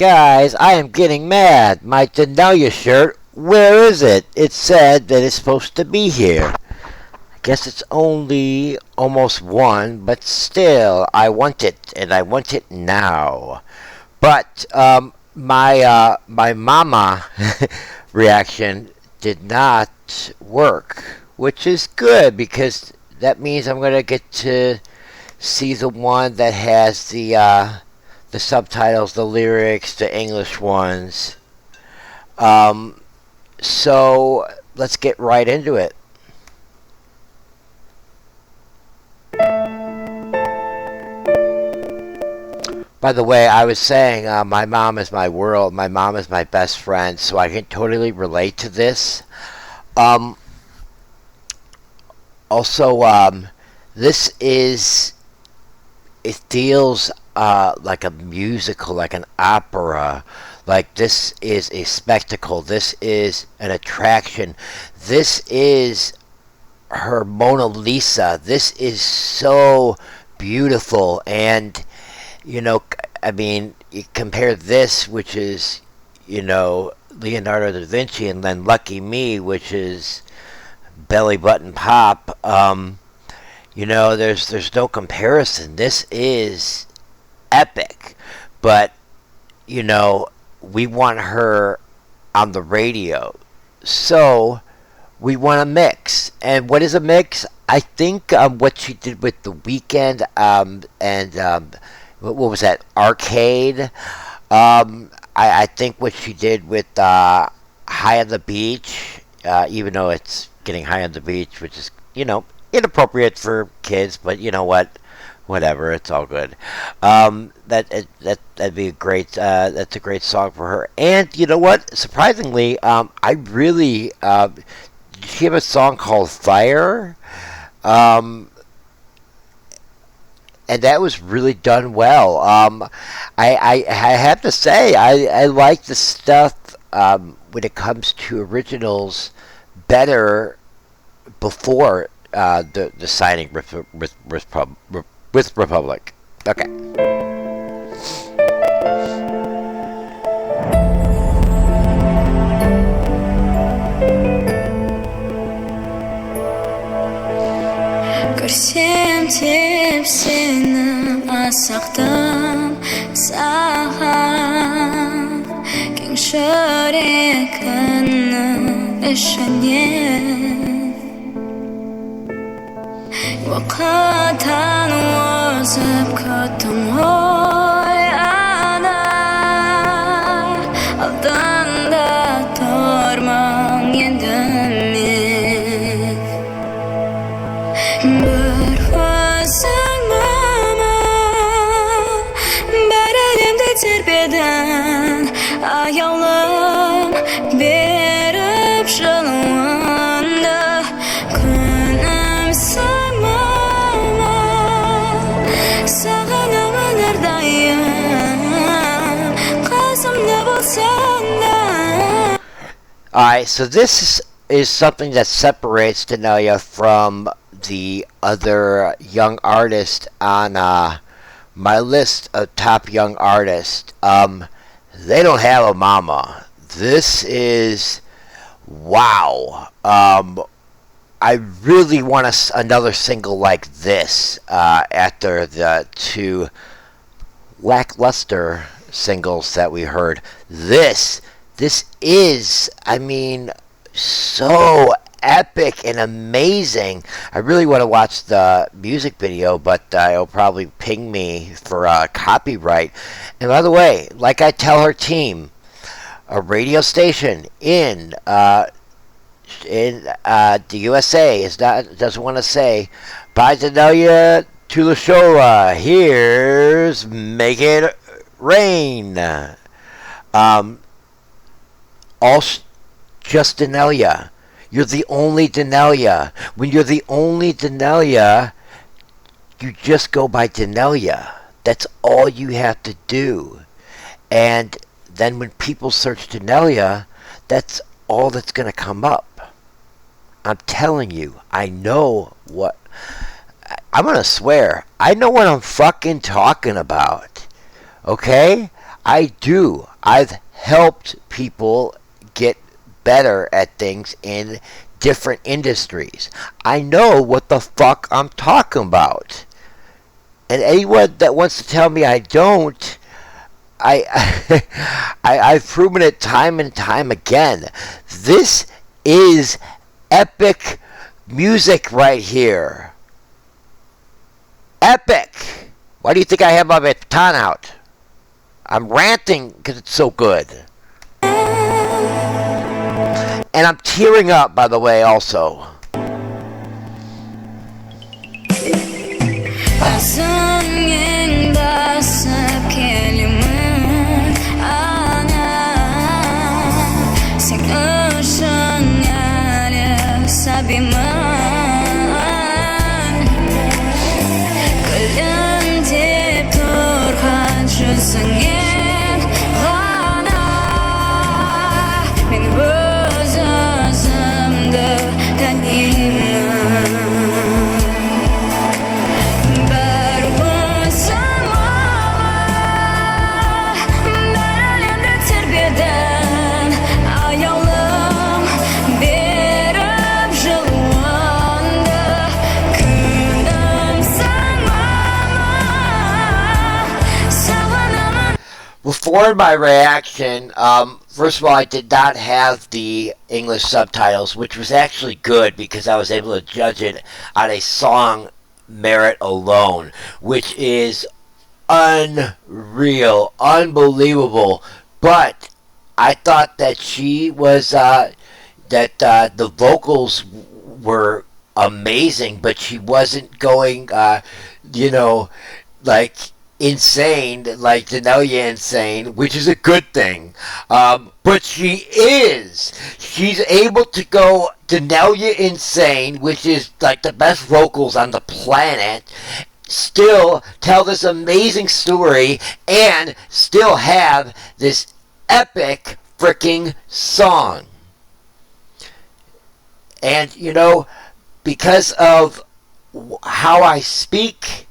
Guys, I am getting mad. My Daneliya shirt, where is it? It said that it's supposed to be here. I guess it's only almost 1, but still, I want it, and I want it now. But my mama reaction did not work, which is good because that means I'm gonna get to see the one that has the subtitles, the lyrics, the English ones. So let's get right into it. By the way, I was saying my mom is my world. My mom is my best friend, so I can totally relate to this. Also, this is, it feels like a musical, like an opera. Like this is a spectacle. This is an attraction. This is her Mona Lisa. This is so beautiful. And, you know, I mean, you compare this, which is, you know, Leonardo da Vinci, and then Lucky Me, which is Belly Button Pop. You know, there's no comparison. This is epic. But, you know, we want her on the radio. So we want a mix. And what is a mix? I think what she did with The Weeknd and what was that? Arcade. I think what she did with High on the Beach, even though it's getting high on the beach, which is, you know, inappropriate for kids, but you know what? Whatever, it's all good. That'd be a great. That's a great song for her. And you know what? Surprisingly, I really. She have a song called Fire. And that was really done well. I have to say, I like the stuff when it comes to originals better before the signing with Republic. Okay. Көрсем тепсені асақтым саған кең жүрегімнің ішінен уақыттан озып күттім ғой ана алдыңда тұрмын енді мен бір өзің мама бір әлемді тербедің аяулым беріп жылуыңды күнімсің мама сағынамын әрдайым қасымда болсаң да. Alright, so this is something that separates Daneliya from the other young artists on my list of top young artists. They don't have a mama. This is wow. I really want another single like this after the 2 lackluster singles that we heard. This is, I mean, so epic and amazing. I really want to watch the music video, but it'll probably ping me for copyright. And by the way, like I tell her team, a radio station in the USA doesn't want to say, by Daneliya Tuleshova, here's Make It Rain. Just Daneliya. You're the only Daneliya. When you're the only Daneliya, you just go by Daneliya. That's all you have to do. And then when people search Daneliya, that's all that's going to come up. I'm telling you, I know what... I'm going to swear. I know what I'm fucking talking about. Okay? I do. I've helped people get better at things in different industries. I know what the fuck I'm talking about. And anyone that wants to tell me I don't, I, I've proven it time and time again. This is epic music right here. Epic. Why do you think I have my baton out? I'm ranting because it's so good. And I'm tearing up, by the way, also. Before my reaction, first of all, I did not have the English subtitles, which was actually good because I was able to judge it on a song merit alone, which is unreal, unbelievable. But I thought that she was, the vocals were amazing, but she wasn't going, like insane, like Daneliya insane, which is a good thing. But she is. She's able to go Daneliya insane, which is like the best vocals on the planet, still tell this amazing story, and still have this epic freaking song. And, because of how I speak,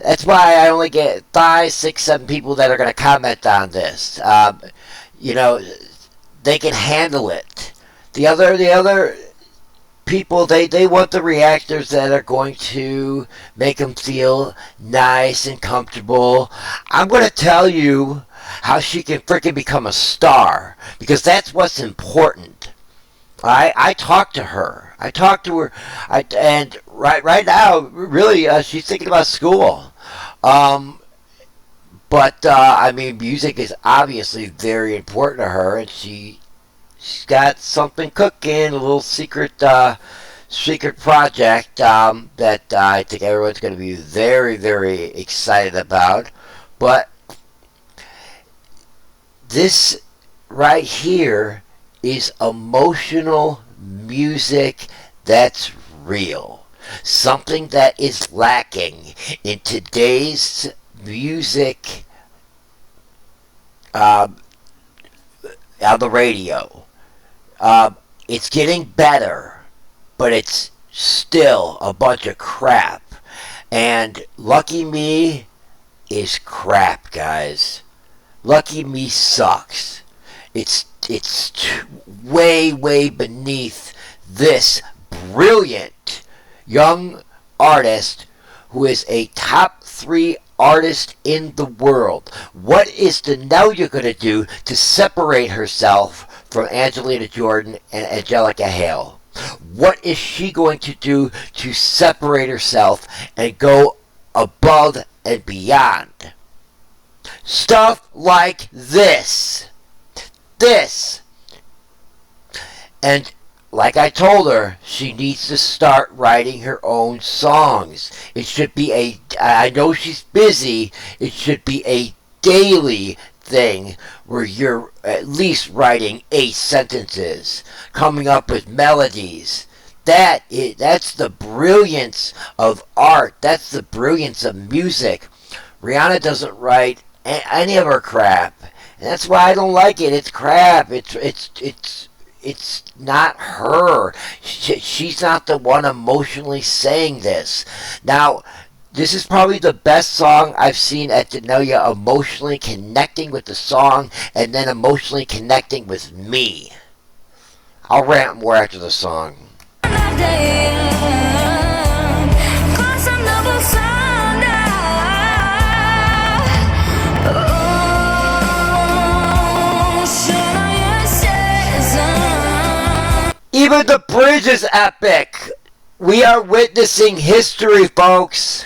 that's why I only get 5, 6, 7 people that are going to comment on this. They can handle it. The other people, they want the reactors that are going to make them feel nice and comfortable. I'm going to tell you how she can freaking become a star, because that's what's important. I talked to her. And right now, really, she's thinking about school. Music is obviously very important to her, and she's got something cooking, a little secret project that I think everyone's going to be very, very excited about. But this right here is emotional music that's real. Something that is lacking in today's music on the radio. It's getting better, but it's still a bunch of crap. And Lucky Me is crap, guys. Lucky Me sucks. It's way, way beneath this brilliant young artist who is a top 3 artist in the world. What is Daneliya going to do to separate herself from Angelina Jordan and Angelica Hale? What is she going to do to separate herself and go above and beyond? Stuff like this. And like I told her, she needs to start writing her own songs. It should be I know she's busy, it should be a daily thing where you're at least writing 8 sentences, coming up with melodies. That's the brilliance of art. That's the brilliance of music. Rihanna doesn't write any of her crap. And that's why I don't like it. It's crap. It's not her. She's not the one emotionally saying this. Now, This is probably the best song I've seen at Daneliya emotionally connecting with the song and then emotionally connecting with me. I'll rant more after the song. Even the bridge is epic. We are witnessing history, folks.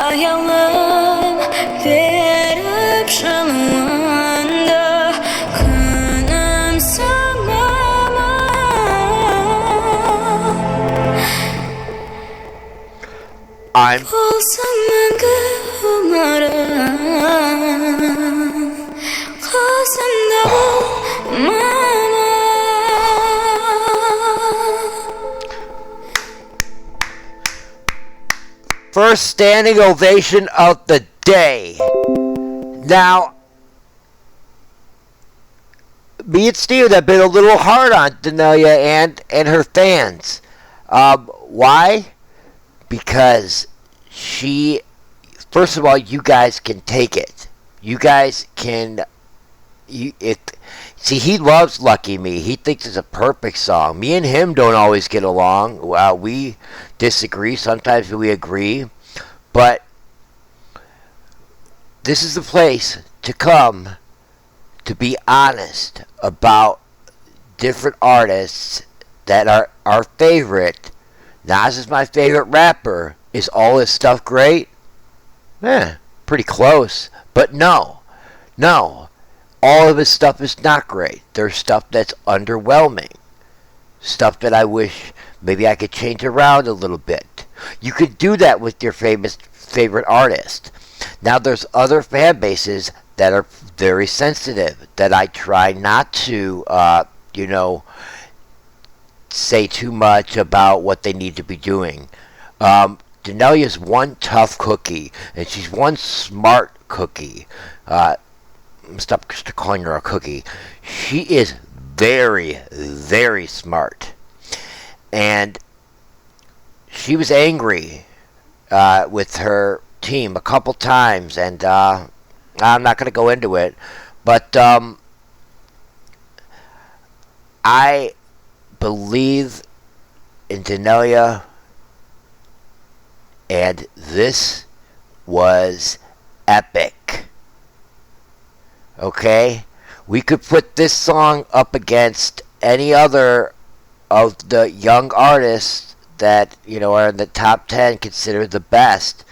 Ayağım verip şalanda kınım sanmama. I'm Olsam ben kımarım Kazımda olmama. first standing ovation of the day. Now, me and Steve have been a little hard on Daneliya and her fans. Why? Because she, first of all, you guys can take it. You guys can, see, he loves Lucky Me. He thinks it's a perfect song. Me and him don't always get along. We disagree. Sometimes we agree. But this is the place to come to be honest about different artists that are our favorite. Nas is my favorite rapper. Is all his stuff great? Pretty close. But no. All of his stuff is not great. There's stuff that's underwhelming. Stuff that I wish maybe I could change around a little bit. You could do that with your favorite artist. Now there's other fan bases that are very sensitive that I try not to, say too much about what they need to be doing. Daneliya's one tough cookie, and she's one smart cookie. Stop calling her a cookie. She is very, very smart. And she was angry with her team a couple times, and I'm not going to go into it, but I believe in Daneliya, and this was epic. Okay? We could put this song up against any other of the young artists that, are in the top 10 considered the best.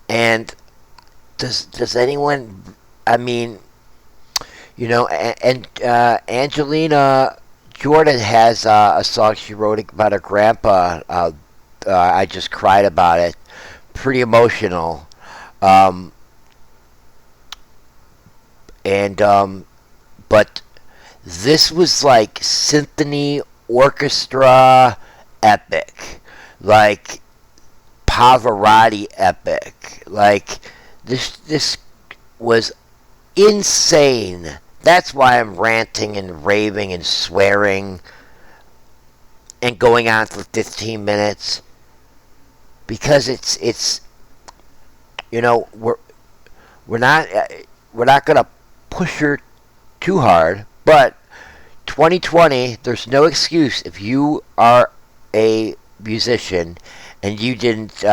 And does anyone, Angelina Jordan has a song she wrote about her grandpa. I just cried about it. Pretty emotional. But this was like symphony orchestra epic, like Pavarotti epic. Like this was insane. That's why I'm ranting and raving and swearing and going on for 15 minutes, because it's we're not gonna push her too hard, but 2020, there's no excuse if you are a musician, and you didn't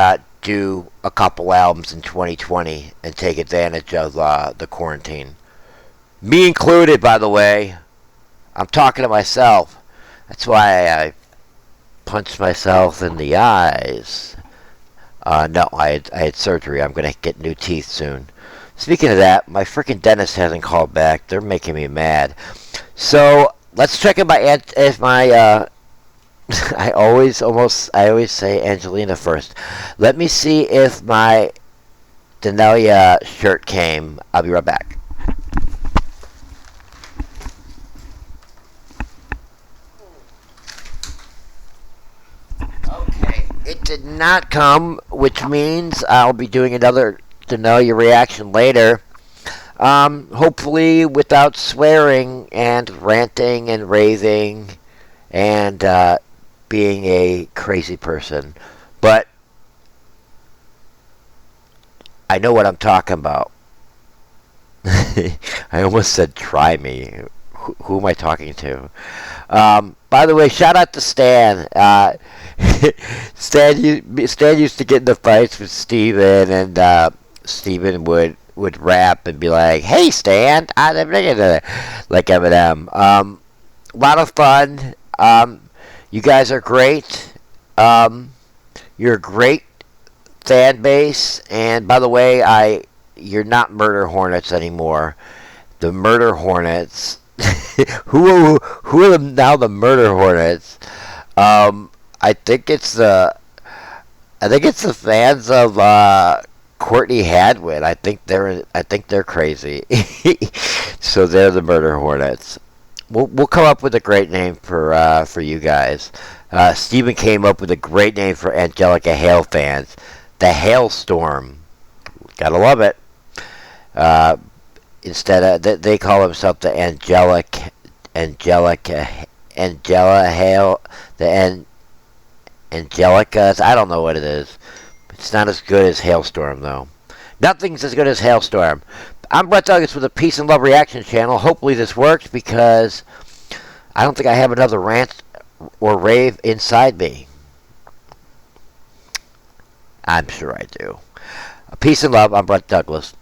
do a couple albums in 2020 and take advantage of the quarantine. Me included, by the way. I'm talking to myself. That's why I punched myself in the eyes. No, I had surgery. I'm going to get new teeth soon. Speaking of that, my freaking dentist hasn't called back. They're making me mad. So let's check in if my I always say Angelina first. Let me see if my Daneliya shirt came. I'll be right back. Okay, it did not come, which means I'll be doing another Daneliya reaction later. Hopefully without swearing and ranting and raving and being a crazy person. But I know what I'm talking about. I almost said try me. Who am I talking to? By the way, shout out to Stan. Stan used to get in the fights with Steven, and Steven would rap and be like, "Hey, Stan," like Eminem. A lot of fun. You guys are great. You're a great fan base. And by the way, you're not Murder Hornets anymore. The Murder Hornets. who are now the Murder Hornets? I think it's the fans of Courtney Hadwin. I think they're crazy. So they're the Murder Hornets. We'll come up with a great name for you guys. Steven came up with a great name for Angelica Hale fans. The Hailstorm. Gotta love it. Instead of they call themselves the Angela Hale, Angelicas. I don't know what it is. It's not as good as Hailstorm though. Nothing's as good as Hailstorm. I'm Brett Douglas with a Peace and Love Reaction channel. Hopefully this works because I don't think I have another rant or rave inside me. I'm sure I do. Peace and love. I'm Brett Douglas.